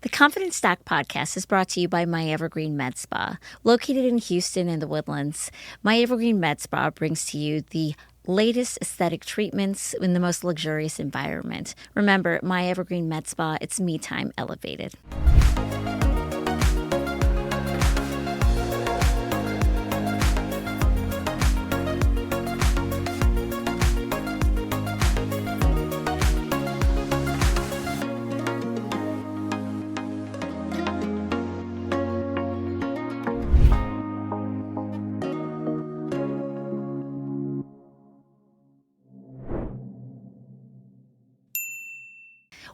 The Confidence Doc podcast is brought to you by My Evergreen Med Spa. Located in Houston in the Woodlands, My Evergreen Med Spa brings to you the latest aesthetic treatments in the most luxurious environment. Remember, My Evergreen Med Spa, it's me time elevated.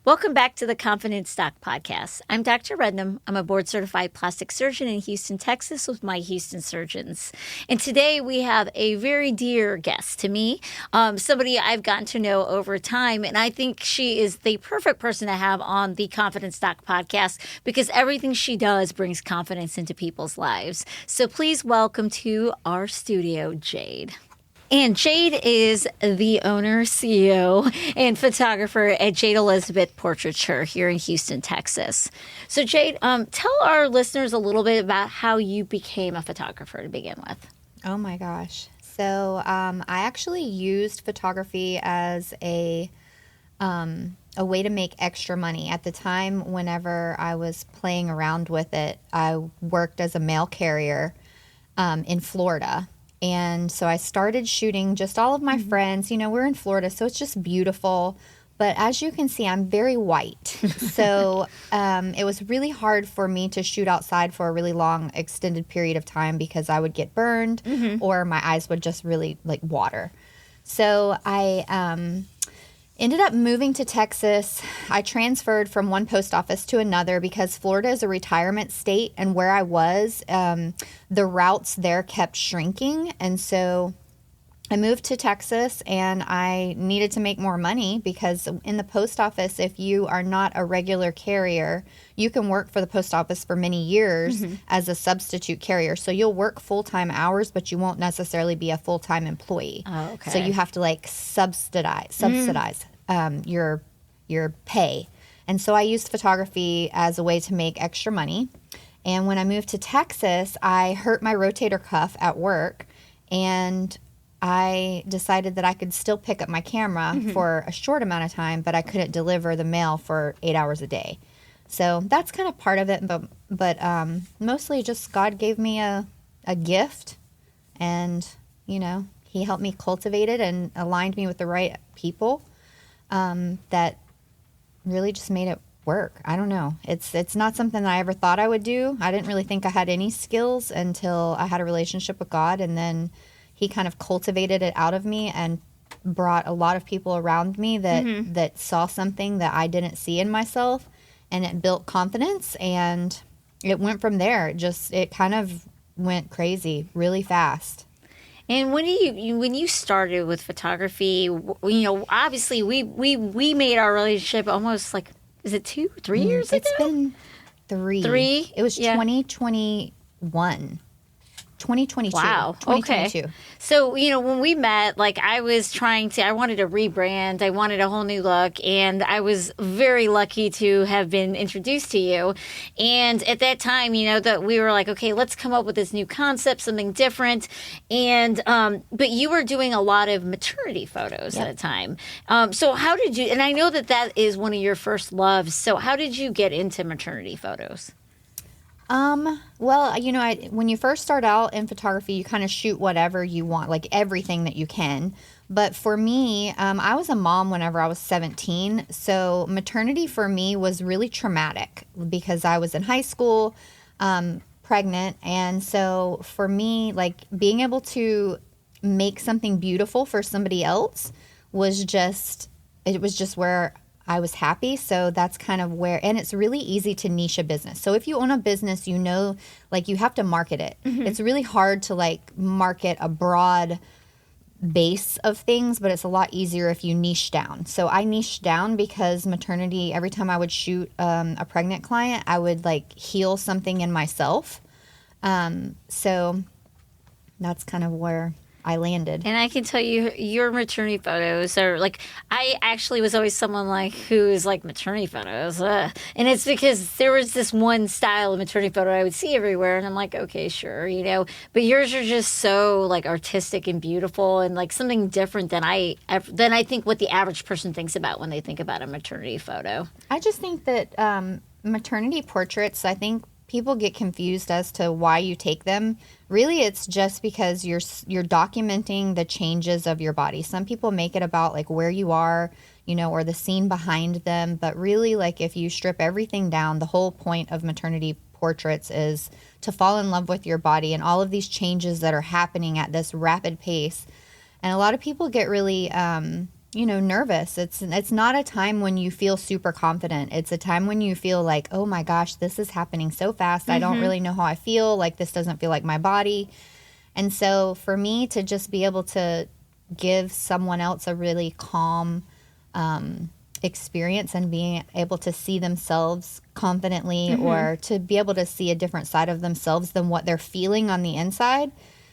Welcome back to the Confidence Doc podcast. I'm Dr. Rednam. I'm a board-certified plastic surgeon in Houston, Texas with my Houston surgeons. And today we have a very dear guest to me, somebody I've gotten to know over time. And I think she is the perfect person to have on the Confidence Doc podcast because everything she does brings confidence into people's lives. So please welcome to our studio, Jade. And Jade is the owner, CEO, and photographer at Jade Elizabeth Portraiture here in Houston, Texas. So Jade, tell our listeners a little bit about how you became a photographer to begin with. Oh my gosh. So I actually used photography as a way to make extra money. At the time, whenever I was playing around with it, I worked as a mail carrier in Florida. And so I started shooting just all of my friends. You know, we're in Florida, so it's just beautiful. But as you can see, I'm very white. So it was really hard for me to shoot outside for a really long, extended period of time because I would get burned or my eyes would just really like water. So I ended up moving to Texas. I transferred from one post office to another because Florida is a retirement state, and where I was, the routes there kept shrinking. And so I moved to Texas, and I needed to make more money because in the post office, if you are not a regular carrier, you can work for the post office for many years as a substitute carrier. So you'll work full-time hours, but you won't necessarily be a full-time employee. Oh, okay. So you have to like subsidize your pay. And so I used photography as a way to make extra money. And when I moved to Texas, I hurt my rotator cuff at work, and I decided that I could still pick up my camera for a short amount of time, but I couldn't deliver the mail for 8 hours a day. So that's kind of part of it, but mostly just God gave me a gift, and, you know, he helped me cultivate it and aligned me with the right people that really just made it work. I don't know. It's not something that I ever thought I would do. I didn't really think I had any skills until I had a relationship with God, and then he kind of cultivated it out of me and brought a lot of people around me that saw something that I didn't see in myself, and it built confidence, and it went from there. It kind of went crazy really fast. And when you started with photography, you know, obviously we made our relationship almost like, is it 2-3 years ago? It's been 3. 3? It was 2021. 2022. Wow. 2022. Okay. So, you know, when we met, like I wanted to rebrand. I wanted a whole new look. And I was very lucky to have been introduced to you. And at that time, you know, that we were like, okay, let's come up with this new concept, something different. And, but you were doing a lot of maternity photos at a time. So how did you, and I know that is one of your first loves. So how did you get into maternity photos? Well, you know, when you first start out in photography, you kind of shoot whatever you want, like everything that you can. But for me, I was a mom whenever I was 17. So maternity for me was really traumatic because I was in high school, pregnant. And so for me, like being able to make something beautiful for somebody else was just where I was happy. So that's kind of where, and it's really easy to niche a business. So if you own a business, you know, like you have to market it. It's really hard to like market a broad base of things, but it's a lot easier if you niche down. So I niched down because maternity, every time I would shoot a pregnant client, I would like heal something in myself. So that's kind of where I landed. And I can tell you, your maternity photos are like, I actually was always someone like who is like maternity photos. And it's because there was this one style of maternity photo I would see everywhere. And I'm like, okay, sure, you know. But yours are just so like artistic and beautiful and like something different than I think what the average person thinks about when they think about a maternity photo. I just think that maternity portraits, I think people get confused as to why you take them. Really, it's just because you're documenting the changes of your body. Some people make it about like where you are, you know, or the scene behind them. But really, like if you strip everything down, the whole point of maternity portraits is to fall in love with your body and all of these changes that are happening at this rapid pace. And a lot of people get really nervous. It's not a time when you feel super confident. It's a time when you feel like, oh my gosh, this is happening so fast. I don't really know how I feel. Like this doesn't feel like my body. And so for me to just be able to give someone else a really calm experience and being able to see themselves confidently or to be able to see a different side of themselves than what they're feeling on the inside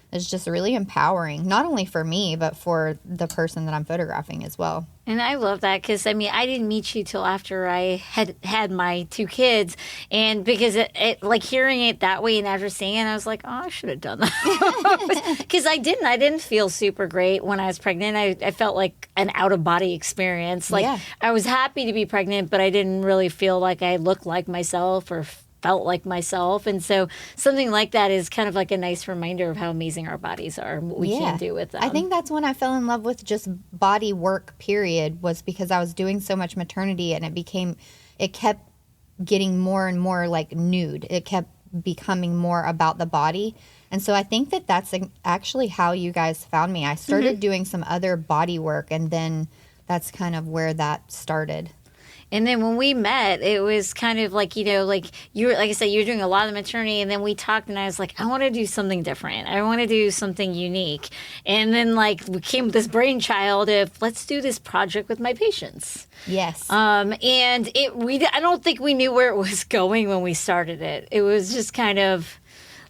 is just really empowering, not only for me, but for the person that I'm photographing as well. And I love that because, I mean, I didn't meet you till after I had my 2 kids. And because it like hearing it that way and after seeing it, I was like, oh, I should have done that. Because I didn't feel super great when I was pregnant. I felt like an out-of-body experience. Like I was happy to be pregnant, but I didn't really feel like I looked like myself or felt like myself. And so something like that is kind of like a nice reminder of how amazing our bodies are and what we can do with them. I think that's when I fell in love with just body work, period, was because I was doing so much maternity and it kept getting more and more like nude. It kept becoming more about the body. And so I think that that's actually how you guys found me. I started doing some other body work, and then that's kind of where that started. And then when we met, it was kind of like, you know, like you were, like I said, you were doing a lot of maternity, and then we talked, and I was like, I want to do something different. I want to do something unique. And then like we came with this brainchild of let's do this project with my patients. Yes. And I don't think we knew where it was going when we started it. It was just kind of,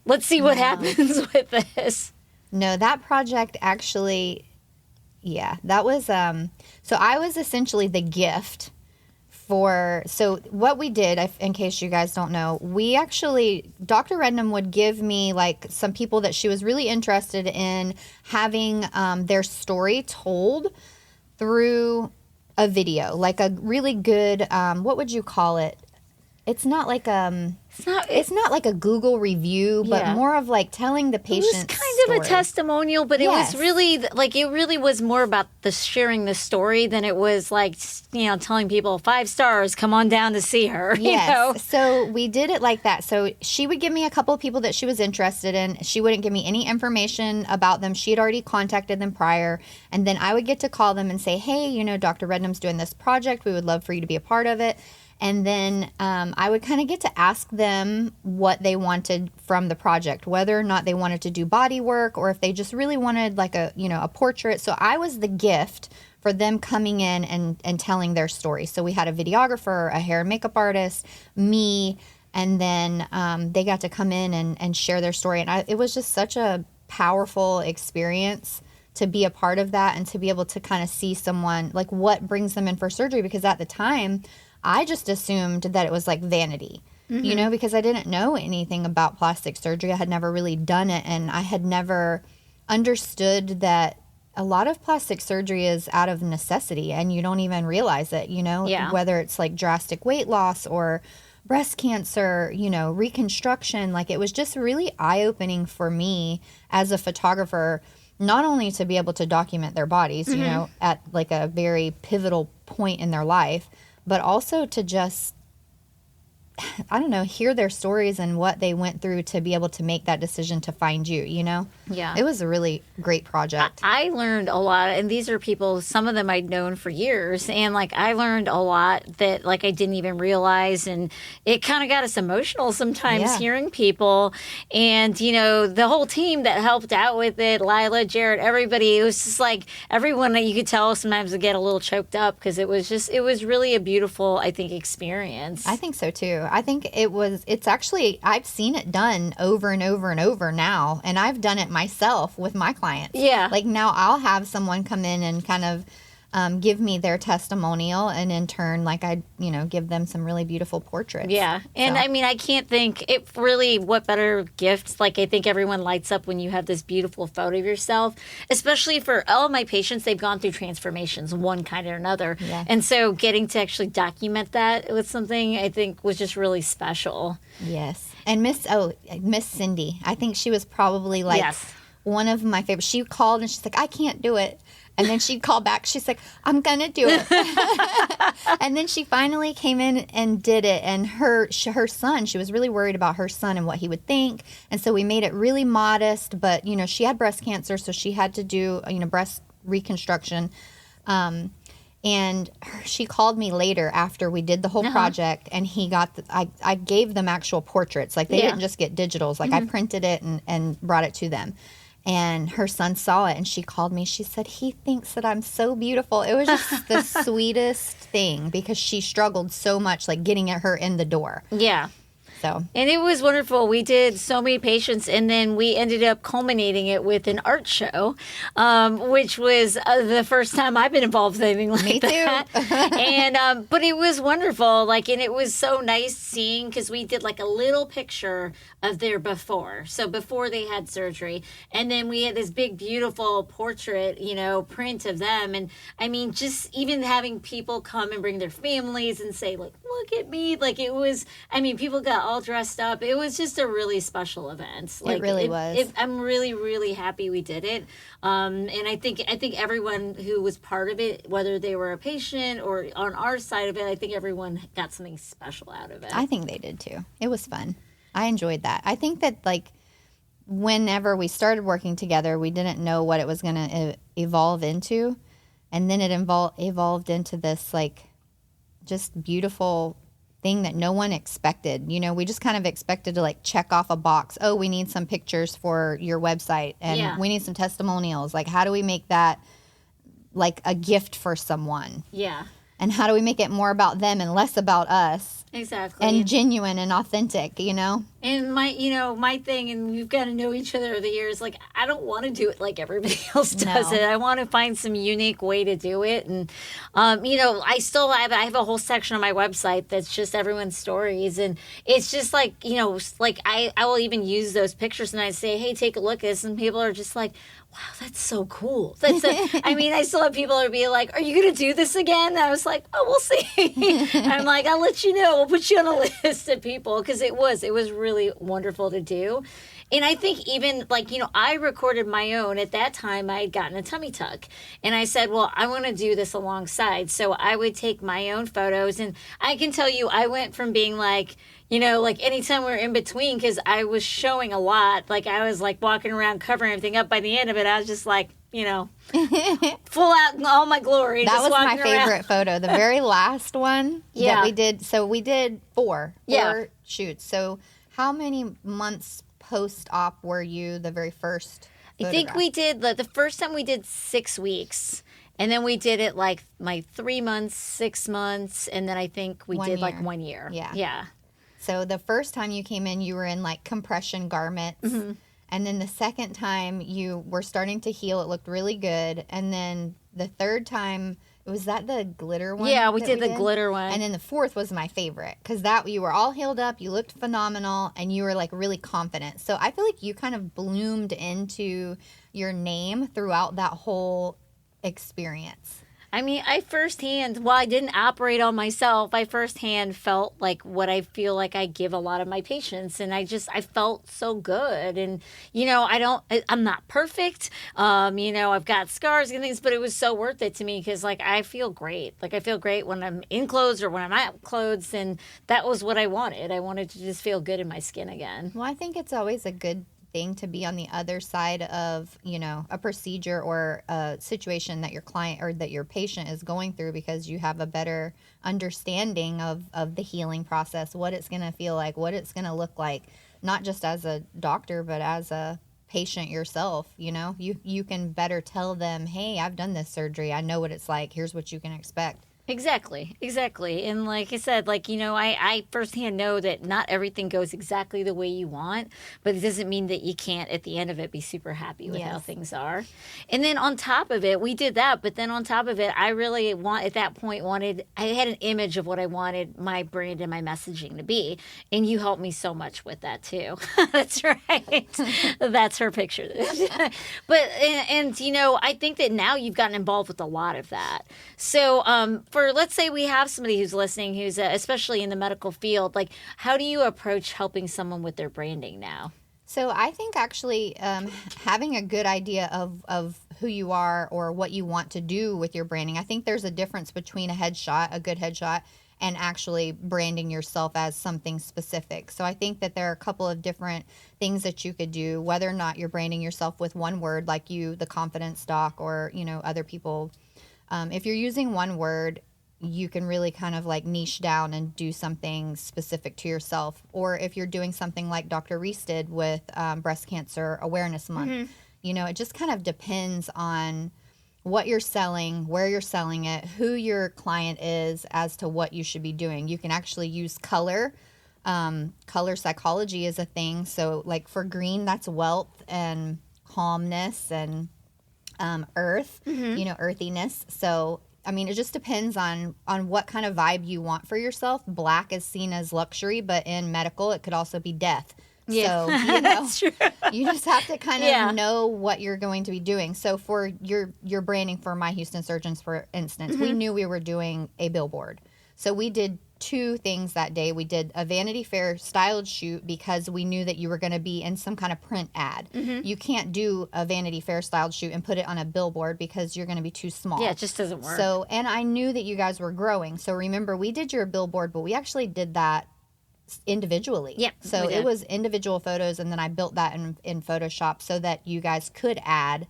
let's see what happens with this. No, that project actually, that was, so I was essentially the gift. So what we did, in case you guys don't know, Dr. Rednam would give me like some people that she was really interested in having their story told through a video, like a really good, what would you call it? It's not like it's not like a Google review, but more of like telling the patient's story. It was kind of a testimonial, but it was really like it really was more about the sharing the story than it was like, you know, telling people 5 stars, come on down to see her. Yes. You know? So we did it like that. So she would give me a couple of people that she was interested in. She wouldn't give me any information about them. She had already contacted them prior. And then I would get to call them and say, hey, you know, Dr. Rednam's doing this project. We would love for you to be a part of it. And then I would kind of get to ask them what they wanted from the project, whether or not they wanted to do body work or if they just really wanted like a portrait. So I was the gift for them coming in and telling their story. So we had a videographer, a hair and makeup artist, me, and then they got to come in and share their story. And it was just such a powerful experience to be a part of that and to be able to kind of see someone, like what brings them in for surgery. Because at the time, I just assumed that it was like vanity, you know, because I didn't know anything about plastic surgery. I had never really done it, and I had never understood that a lot of plastic surgery is out of necessity, and you don't even realize it, you know, whether it's like drastic weight loss or breast cancer, you know, reconstruction. Like it was just really eye-opening for me as a photographer, not only to be able to document their bodies, you know, at like a very pivotal point in their life, but also to just, I don't know, hear their stories and what they went through to be able to make that decision to find you, you know? Yeah. It was a really great project. I learned a lot, and these are people, some of them I'd known for years, and like I learned a lot that like I didn't even realize, and it kind of got us emotional sometimes hearing people, and you know, the whole team that helped out with it, Lila, Jared, everybody, it was just like everyone that you could tell sometimes would get a little choked up because it was really a beautiful, I think, experience. I think so too. I've seen it done over and over and over now, and I've done it myself with my clients. Yeah. Like now I'll have someone come in and kind of give me their testimonial, and in turn, like I, give them some really beautiful portraits. Yeah. And So. I mean, I can't think it really what better gift. Like, I think everyone lights up when you have this beautiful photo of yourself, especially for all of my patients. They've gone through transformations, one kind or another. Yeah. And so getting to actually document that was something I think was just really special. Yes. And Miss Cindy, I think she was probably like Yes. one of my favorites. She called and she's like, I can't do it. And then she'd call back. She's like, I'm going to do it. And then she finally came in and did it. And her son, she was really worried about her son and what he would think. And so we made it really modest. But, she had breast cancer, so she had to do, breast reconstruction. And she called me later after we did the whole project, and he got I gave them actual portraits. Like, they didn't just get digitals. Like, I printed it and brought it to them. And her son saw it, and she called me. She said, he thinks that I'm so beautiful. It was just the sweetest thing, because she struggled so much, like, getting her in the door. Yeah. So. And it was wonderful. We did so many patients, and then we ended up culminating it with an art show, which was the first time I've been involved with anything like Me that. too. And but it was wonderful. Like, and it was so nice seeing, because we did like a little picture of their before, so before they had surgery, and then we had this big beautiful portrait, print of them. And I mean, just even having people come and bring their families and say, like, look at me. Like, it was, I mean, people got all dressed up. It was just a really special event. Like, it really was. I'm really, really happy we did it. And I think everyone who was part of it, whether they were a patient or on our side of it, I think everyone got something special out of it. I think they did too. It was fun. I enjoyed that. I think that, like, whenever we started working together, we didn't know what it was going to evolve into. And then it evolved into this, like, just beautiful thing that no one expected. We just kind of expected to, like, check off a box. Oh, we need some pictures for your website, and we need some testimonials. Like, how do we make that like a gift for someone? Yeah. And how do we make it more about them and less about us? Exactly. And genuine and authentic, And my thing, and we've got to know each other over the years, like, I don't want to do it like everybody else does it. I want to find some unique way to do it. And, I still have a whole section on my website that's just everyone's stories. And it's just like, like I will even use those pictures, and I say, hey, take a look at this. And people are just like, wow, that's so cool. I mean, I still have people who be like, are you going to do this again? And I was like, oh, we'll see. I'm like, I'll let you know. We'll put you on a list of people, because it was really wonderful to do. And I think even, like, I recorded my own. At that time, I had gotten a tummy tuck. And I said, well, I want to do this alongside. So I would take my own photos. And I can tell you, I went from being like, like anytime we were in between, because I was showing a lot. Like, I was like walking around covering everything up. By the end of it, I was just like, full out in all my glory. That just was my walking favorite around. photo. The very last one that we did. So we did four shoots. So how many months post-op were you the very first photograph? I think we did, the first time we did 6 weeks. And then we did it like my 3 months, 6 months. And then I think we did like 1 year. Yeah. Yeah. So the first time you came in, you were in like compression garments. Mm-hmm. And then the second time you were starting to heal. It looked really good. And then the third time, was that the glitter one? Yeah, we did the glitter one. And then the fourth was my favorite, because that you were all healed up, you looked phenomenal, and you were like really confident. So I feel like you kind of bloomed into your name throughout that whole experience. I mean, while I didn't operate on myself, I firsthand felt like what I feel like I give a lot of my patients. And I felt so good. And, I'm not perfect. I've got scars and things, but it was so worth it to me, because, like, I feel great. Like, I feel great when I'm in clothes or when I'm out clothes. And that was what I wanted. I wanted to just feel good in my skin again. Well, I think it's always a good thing to be on the other side of, a procedure or a situation that your client or that your patient is going through, because you have a better understanding of the healing process, what it's going to feel like, what it's going to look like, not just as a doctor, but as a patient yourself. You can better tell them, hey, I've done this surgery. I know what it's like. Here's what you can expect. Exactly. And like I said, like, I firsthand know that not everything goes exactly the way you want, but it doesn't mean that you can't, at the end of it, be super happy with how Yes. things are. And then on top of it, we did that, but then on top of it, I really at that point, I had an image of what I wanted my brand and my messaging to be. And you helped me so much with that too. That's right. That's her picture. But, I think that now you've gotten involved with a lot of that. So, let's say we have somebody who's listening who's especially in the medical field, like how do you approach helping someone with their branding now? So I think actually having a good idea of who you are or what you want to do with your branding, I think there's a difference between a good headshot, and actually branding yourself as something specific. So I think that there are a couple of different things that you could do, whether or not you're branding yourself with one word, like the confidence doc, or, other people. If you're using one word, you can really kind of like niche down and do something specific to yourself. Or if you're doing something like Dr. Reese did with Breast Cancer Awareness Month, it just kind of depends on what you're selling, where you're selling it, who your client is, as to what you should be doing. You can actually use color. Color psychology is a thing. So like for green, that's wealth and calmness and earth, earthiness. So I mean, it just depends on what kind of vibe you want for yourself. Black is seen as luxury, but in medical, it could also be death. Yeah, So, that's true. You just have to kind of know what you're going to be doing. So for your branding for My Houston Surgeons, for instance, we knew we were doing a billboard. So we did two things that day. We did a Vanity Fair styled shoot because we knew that you were going to be in some kind of print ad. You can't do a Vanity Fair styled shoot and put it on a billboard because you're going to be too small. Yeah, it just doesn't work. So, and I knew that you guys were growing. So remember, we did your billboard, but we actually did that individually. Yep. So it was individual photos, and then I built that in Photoshop so that you guys could add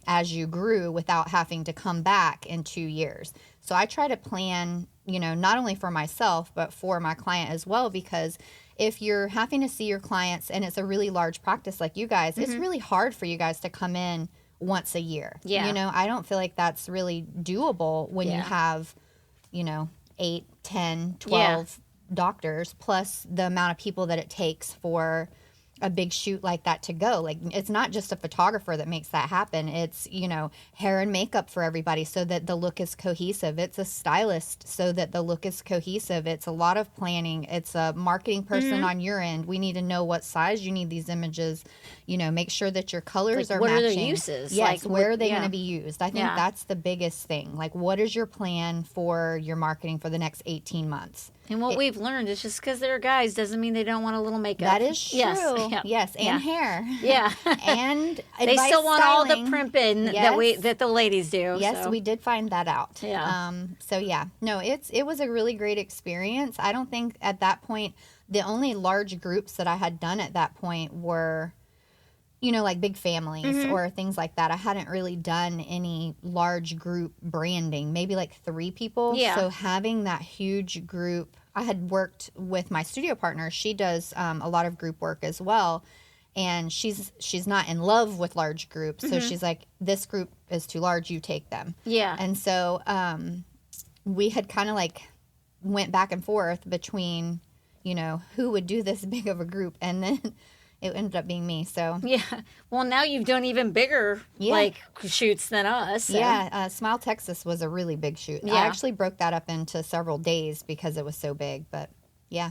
as you grew without having to come back in 2 years. So I try to plan, not only for myself, but for my client as well, because if you're having to see your clients and it's a really large practice like you guys, it's really hard for you guys to come in once a year. Yeah. I don't feel like that's really doable when you have, 8, 10, 12 doctors, plus the amount of people that it takes for a big shoot like that to go. Like, it's not just a photographer that makes that happen. It's, hair and makeup for everybody so that the look is cohesive. It's a stylist so that the look is cohesive. It's a lot of planning. It's a marketing person on your end. We need to know what size you need these images. Make sure that your colors are what matching. What are their uses? Yes, where are they going to be used? I think that's the biggest thing. Like, what is your plan for your marketing for the next 18 months? And what we've learned is just because they're guys doesn't mean they don't want a little makeup. That is true. Yes, yes, and hair. Yeah, and they still want styling. all the primping that the ladies do. Yes, so. we did find that out. Yeah. So yeah, no, it was a really great experience. I don't think at that point the only large groups that I had done at that point were, like big families or things like that. I hadn't really done any large group branding, maybe like 3 people. Yeah. So having that huge group, I had worked with my studio partner. She does a lot of group work as well. And she's not in love with large groups. So she's like, this group is too large, you take them. Yeah. And so we had kind of like went back and forth between, who would do this big of a group. And then it ended up being me. So yeah. Well, now you've done even bigger shoots than us. So. Yeah. Smile Texas was a really big shoot. Yeah. I actually broke that up into several days because it was so big. But yeah.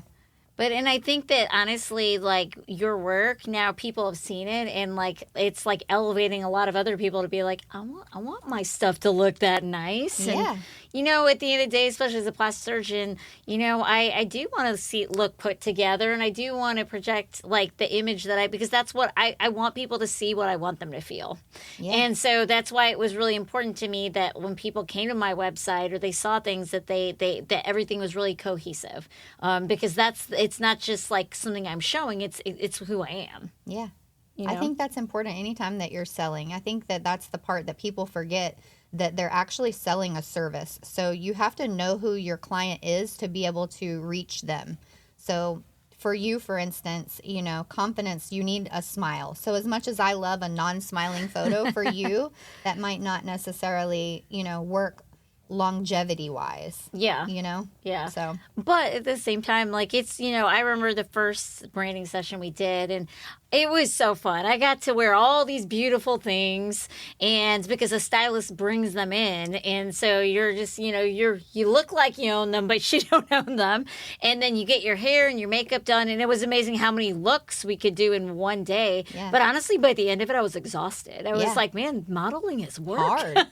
And I think that honestly, like your work now, people have seen it, and like it's like elevating a lot of other people to be like, I want my stuff to look that nice. Yeah. And, at the end of the day, especially as a plastic surgeon, I do want to look put together, and I do want to project like the image that because that's what I want people to see, what I want them to feel. Yeah. And so that's why it was really important to me that when people came to my website or they saw things that that everything was really cohesive, because it's not just like something I'm showing, it's who I am. Yeah. I think that's important anytime that you're selling. I think that that's the part that people forget, that they're actually selling a service. So you have to know who your client is to be able to reach them. So for you, for instance, confidence, you need a smile. So as much as I love a non-smiling photo for you, that might not necessarily, work longevity wise. Yeah. You know? Yeah. So, But at the same time, like it's, I remember the first branding session we did and it was so fun. I got to wear all these beautiful things because a stylist brings them in. And so you're just, you look like you own them, but you don't own them. And then you get your hair and your makeup done. And it was amazing how many looks we could do in one day. Yeah. But honestly, by the end of it, I was exhausted. I was Yeah. like, man, modeling is work. hard.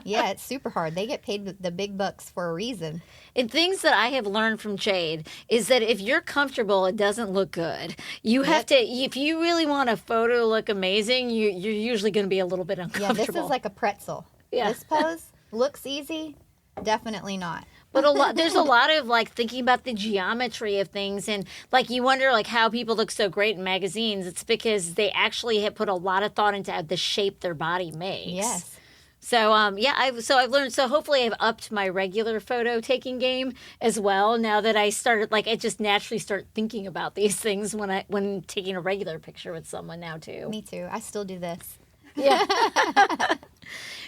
Yeah, it's super hard. They get paid the big bucks for a reason. And things that I have learned from Jade is that if you're comfortable, it doesn't look good. You have to, if you really want a photo to look amazing, you're usually going to be a little bit uncomfortable. Yeah, this is like a pretzel. Yeah. This pose looks easy. Definitely not. But there's a lot of like thinking about the geometry of things, and like you wonder like how people look so great in magazines. It's because they actually have put a lot of thought into the shape their body makes. Yes. So I've learned. So hopefully I've upped my regular photo taking game as well. Now that I started, like I just naturally start thinking about these things when taking a regular picture with someone now too. Me too. I still do this. Yeah.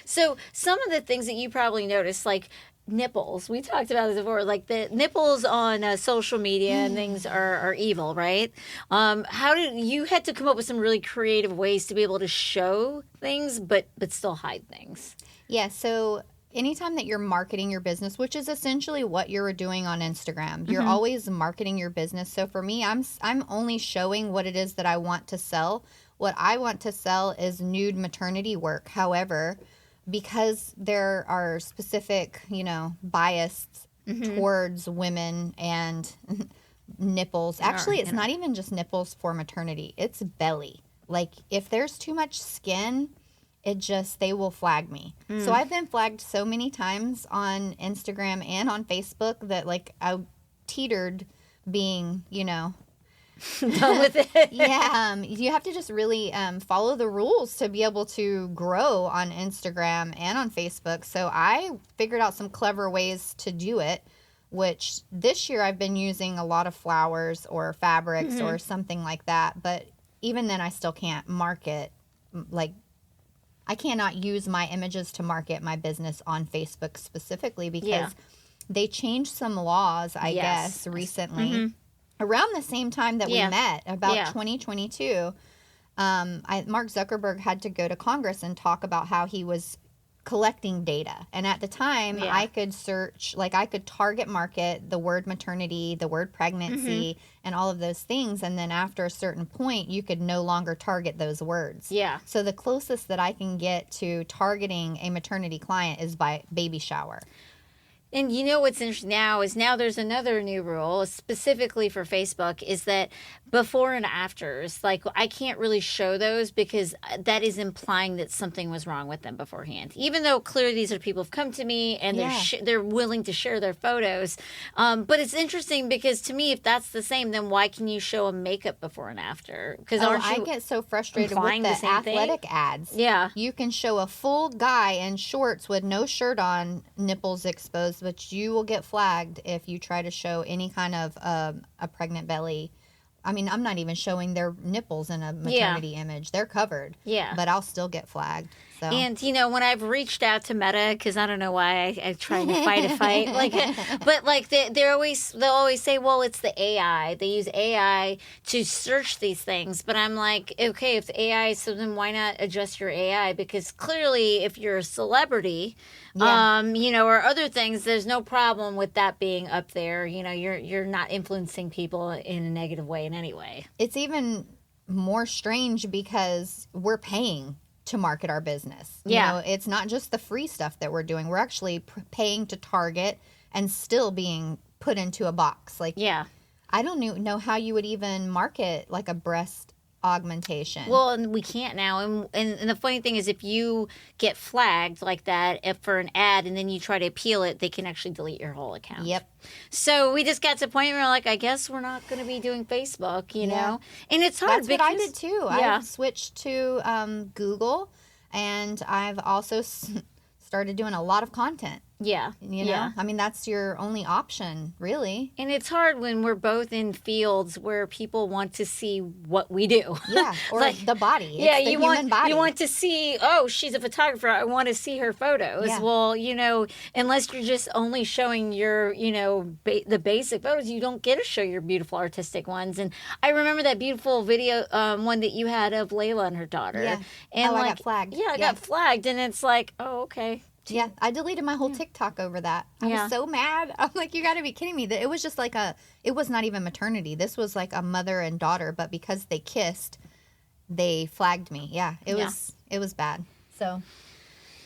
So some of the things that you probably noticed, like nipples, we talked about this before, like the nipples on social media and things are evil, right? How did you had to come up with some really creative ways to be able to show things, but still hide things? Yeah. So anytime that you're marketing your business, which is essentially what you're doing on Instagram, you're always marketing your business. So for me, I'm only showing what it is that I want to sell. What I want to sell is nude maternity work. However, because there are specific, bias towards women and nipples. Actually, it's not even just nipples for maternity. It's belly. Like if there's too much skin, they will flag me. So I've been flagged so many times on Instagram and on Facebook that like I teetered being, Done with it. Yeah, you have to just really follow the rules to be able to grow on Instagram and on Facebook. So I figured out some clever ways to do it, which this year I've been using a lot of flowers or fabrics or something like that. But even then I still can't market, like I cannot use my images to market my business on Facebook specifically because they changed some laws, I guess, recently. Around the same time that we met, about 2022, Mark Zuckerberg had to go to Congress and talk about how he was collecting data. And at the time, I could search, like I could target market the word maternity, the word pregnancy, and all of those things. And then after a certain point, you could no longer target those words. Yeah. So the closest that I can get to targeting a maternity client is by baby shower. And you know what's interesting now there's another new rule specifically for Facebook is that before and afters, like I can't really show those because that is implying that something was wrong with them beforehand. Even though clearly these are people who've come to me and they're willing to share their photos. But it's interesting because to me, if that's the same, then why can you show a makeup before and after? Because I get so frustrated with the athletic ads. Yeah. You can show a full guy in shorts with no shirt on, nipples exposed, but you will get flagged if you try to show any kind of a pregnant belly. I mean, I'm not even showing their nipples in a maternity image. They're covered. Yeah. But I'll still get flagged. So. And, when I've reached out to Meta, because I don't know why I try to fight a fight, but they'll always say, well, it's the AI. They use AI to search these things. But I'm like, okay, if the AI, so then why not adjust your AI? Because clearly, if you're a celebrity, or other things, there's no problem with that being up there. You're not influencing people in a negative way in any way. It's even more strange because we're paying to market our business. It's not just the free stuff that we're doing. We're actually paying to target and still being put into a box. I don't know how you would even market like a breast augmentation. Well, and we can't now. And the funny thing is if you get flagged like that for an ad and then you try to appeal it, they can actually delete your whole account. Yep. So we just got to a point where we're like, I guess we're not going to be doing Facebook, know? And it's hard. That's what I did too. Yeah. I switched to Google, and I've also started doing a lot of content. Yeah. You know, I mean, that's your only option, really. And it's hard when we're both in fields where people want to see what we do. Yeah, or like, the body. Yeah, it's the human body. You want to see, oh, she's a photographer. I want to see her photos. Yeah. Well, you know, unless you're just only showing your, you know, the basic photos, you don't get to show your beautiful artistic ones. And I remember that beautiful video, one that you had of Layla and her daughter. Yeah. And I got flagged. Yeah, I got flagged. And it's like, oh, okay. Yeah, I deleted my whole TikTok over that. I was so mad. I'm like, you got to be kidding me. It was just like it was not even maternity. This was like a mother and daughter, but because they kissed, they flagged me. Yeah, it was bad. So,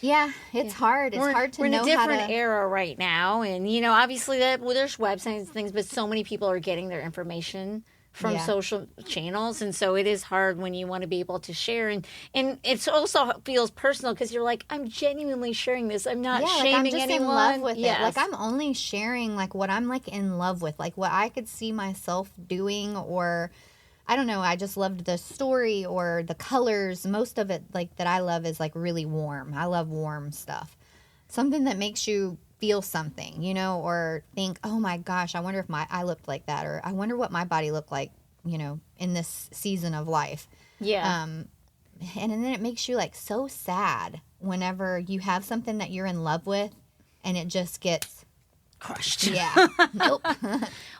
yeah, it's hard. It's hard to know how to... We're in a different era right now. And, you know, obviously there's websites and things, but so many people are getting their information from social channels, and so it is hard when you want to be able to share, and it also feels personal because you're like, I'm genuinely sharing this. I'm not shaming I'm just anyone. in love with it. Like, I'm only sharing like what I'm like in love with, like what I could see myself doing, or I don't know. I just loved the story or the colors. Most of it, like that I love, is like really warm. I love warm stuff. Something that makes you feel something, you know, or think, oh my gosh, I wonder if I looked like that, or I wonder what my body looked like, you know, in this season of life. Yeah. And then it makes you like so sad whenever you have something that you're in love with and it just gets crushed. Yeah. Nope.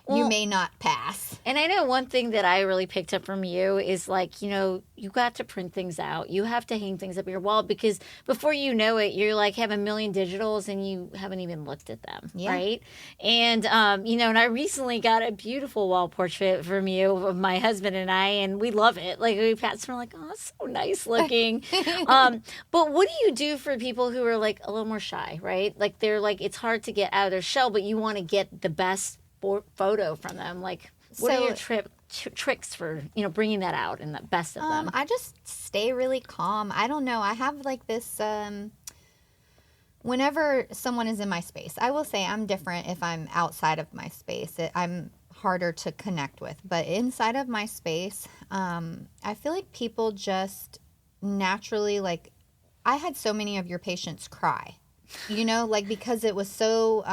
You may not pass. And I know one thing that I really picked up from you is like, you know, you got to print things out. You have to hang things up your wall because before you know it, you're like have a million digitals and you haven't even looked at them. Yeah. Right. And, you know, and I recently got a beautiful wall portrait from you of my husband and I, and we love it. Like we passed from like, oh, it's so nice looking. But what do you do for people who are like a little more shy, right? Like they're like, it's hard to get out of their shell, but you want to get the best photo from them. Like, what are your tricks for, you know, bringing that out in the best of them? I just stay really calm. I don't know. I have like this, whenever someone is in my space, I will say I'm different if I'm outside of my space. I'm harder to connect with. But inside of my space, I feel like people just naturally, like, I had so many of your patients cry, you know, like because it was so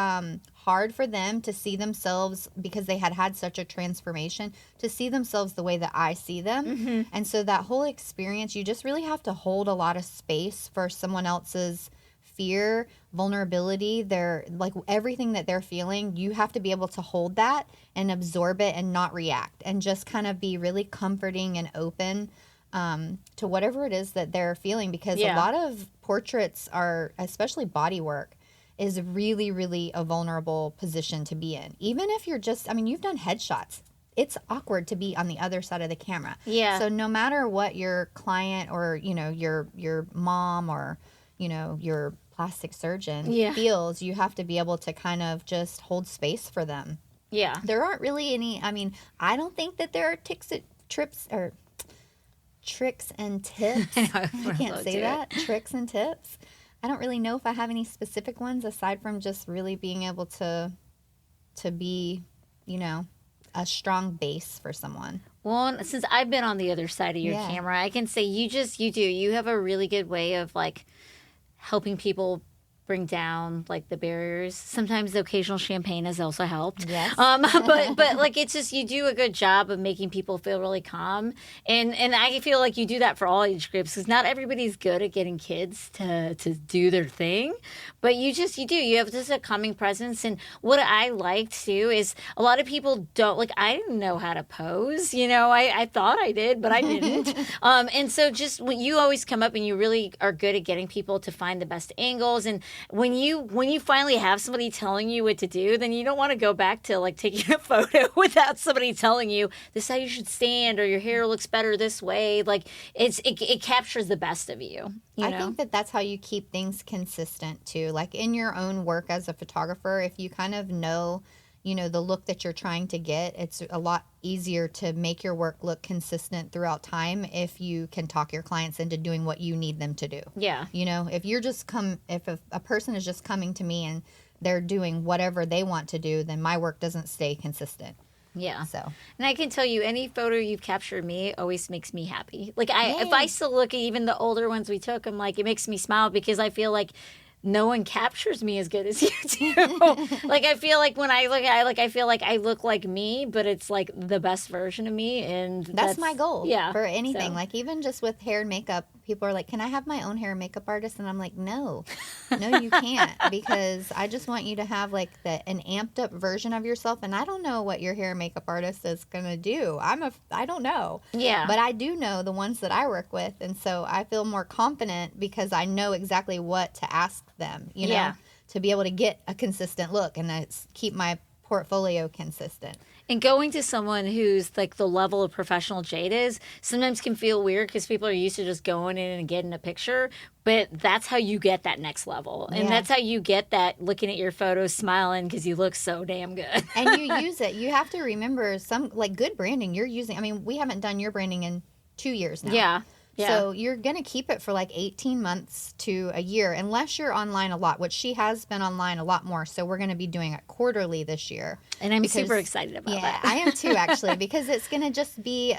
hard for them to see themselves, because they had such a transformation, to see themselves the way that I see them. Mm-hmm. And so that whole experience, you just really have to hold a lot of space for someone else's fear, vulnerability, their, like everything that they're feeling. You have to be able to hold that and absorb it and not react, and just kind of be really comforting and open to whatever it is that they're feeling, because a lot of portraits are, especially body work, is really, really a vulnerable position to be in. Even if you're just, I mean, you've done headshots. It's awkward to be on the other side of the camera. Yeah. So no matter what your client or, you know, your mom or, you know, your plastic surgeon feels, you have to be able to kind of just hold space for them. Yeah. There aren't really any, I mean, I don't think that there are tricks and tips. I can't say that. Tricks and tips. I don't really know if I have any specific ones aside from just really being able to be, you know, a strong base for someone. Well, since I've been on the other side of your camera, I can say you have a really good way of like helping people bring down like the barriers. Sometimes the occasional champagne has also helped. Yes. But like it's just, you do a good job of making people feel really calm, and I feel like you do that for all age groups, because not everybody's good at getting kids to do their thing, but you have just a calming presence. And what I like too is a lot of people don't, like, I didn't know how to pose, you know, I thought I did, but I didn't. And so just when you always come up and you really are good at getting people to find the best angles, and when you finally have somebody telling you what to do, then you don't want to go back to like taking a photo without somebody telling you this is how you should stand, or your hair looks better this way. Like it captures the best of you. I think that's how you keep things consistent too. Like in your own work as a photographer, if you kind of know, you know, the look that you're trying to get, it's a lot easier to make your work look consistent throughout time if you can talk your clients into doing what you need them to do. Yeah. You know, if a person is just coming to me and they're doing whatever they want to do, then my work doesn't stay consistent. Yeah. So, and I can tell you, any photo you've captured me always makes me happy. Like if I still look at even the older ones we took, I'm like, it makes me smile, because I feel like no one captures me as good as you do. Like, I feel like when I look at it, like, I feel like I look like me, but it's like the best version of me. And That's my goal for anything. So. Like, even just with hair and makeup, people are like, can I have my own hair and makeup artist? And I'm like, no, you can't, because I just want you to have like an amped up version of yourself. And I don't know what your hair and makeup artist is going to do. I don't know. Yeah. But I do know the ones that I work with. And so I feel more confident because I know exactly what to ask them, you know, to be able to get a consistent look and keep my portfolio consistent. And going to someone who's like the level of professional Jade is sometimes can feel weird because people are used to just going in and getting a picture. But that's how you get that next level. And that's how you get that looking at your photos, smiling because you look so damn good. And you use it. You have to remember some like good branding you're using. I mean, we haven't done your branding in 2 years now. Yeah. So you're going to keep it for like 18 months to a year, unless you're online a lot, which she has been online a lot more. So we're going to be doing it quarterly this year. And I'm super excited about that. Yeah, I am too, actually, because it's going to just be,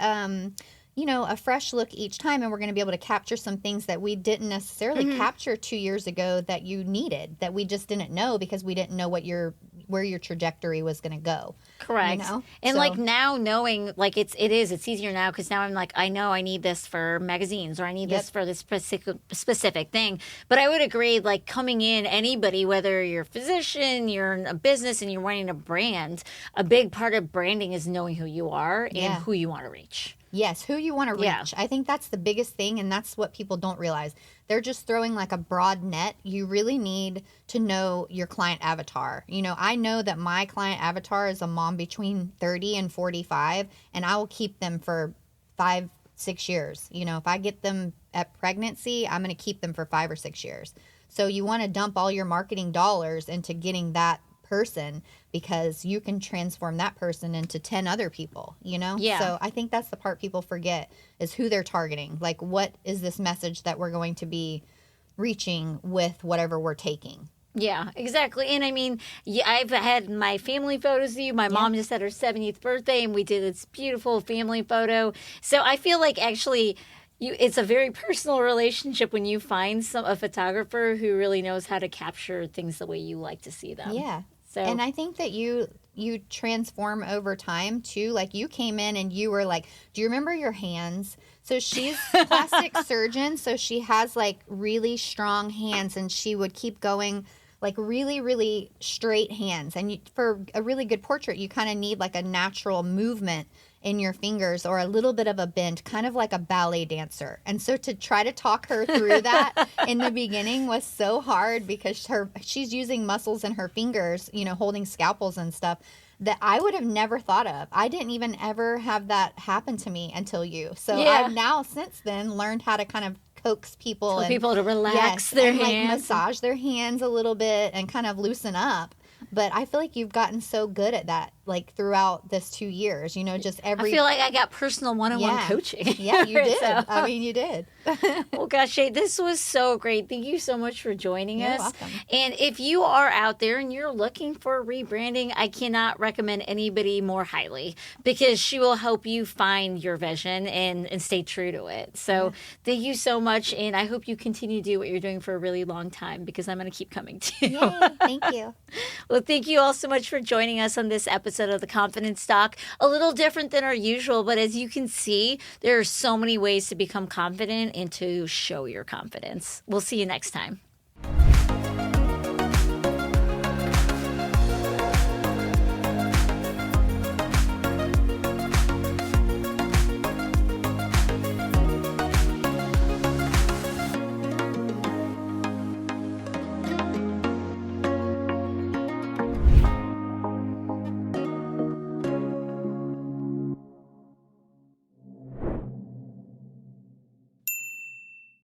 you know, a fresh look each time. And we're going to be able to capture some things that we didn't necessarily capture 2 years ago that you needed, that we just didn't know because we didn't know where your trajectory was going to go. Correct. You know? And like now knowing, like it's easier now because now I'm like, I know I need this for magazines or I need this for this specific thing. But I would agree, like coming in, anybody, whether you're a physician, you're in a business and you're running a brand, a big part of branding is knowing who you are and who you want to reach. Yes, who you want to reach. Yeah. I think that's the biggest thing, and that's what people don't realize. They're just throwing like a broad net. You really need to know your client avatar. You know, I know that my client avatar is a mom between 30 and 45, and I will keep them for 5-6 years. You know, if I get them at pregnancy, I'm going to keep them for 5 or 6 years. So you want to dump all your marketing dollars into getting that person, because you can transform that person into 10 other people, you know? Yeah. So I think that's the part people forget, is who they're targeting. Like, what is this message that we're going to be reaching with whatever we're taking? Yeah, exactly. And I mean, I've had my family photos of you. My mom just had her 70th birthday and we did this beautiful family photo. So I feel like actually it's a very personal relationship when you find a photographer who really knows how to capture things the way you like to see them. Yeah. So. And I think that you transform over time too. Like, you came in and you were like, do you remember your hands? So she's a plastic surgeon, so she has like really strong hands, and she would keep going like really, really straight hands. And for a really good portrait, you kind of need like a natural movement in your fingers or a little bit of a bend, kind of like a ballet dancer. And so to try to talk her through that in the beginning was so hard, because she's using muscles in her fingers, you know, holding scalpels and stuff that I would have never thought of. I didn't even ever have that happen to me until you. So I've now since then learned how to kind of coax people to relax their hands, like massage their hands a little bit and kind of loosen up. But I feel like you've gotten so good at that, like throughout this 2 years, you know, just I feel like I got personal one-on-one coaching. Yeah, you did. So. I mean, you did. Well, gosh, Jade, this was so great. Thank you so much for joining us. Welcome. And if you are out there and you're looking for rebranding, I cannot recommend anybody more highly, because she will help you find your vision and stay true to it. So thank you so much. And I hope you continue to do what you're doing for a really long time, because I'm going to keep coming to you. Yay, thank you. Well, thank you all so much for joining us on this episode of The Confidence Doc. A little different than our usual, but as you can see, there are so many ways to become confident and to show your confidence. We'll see you next time.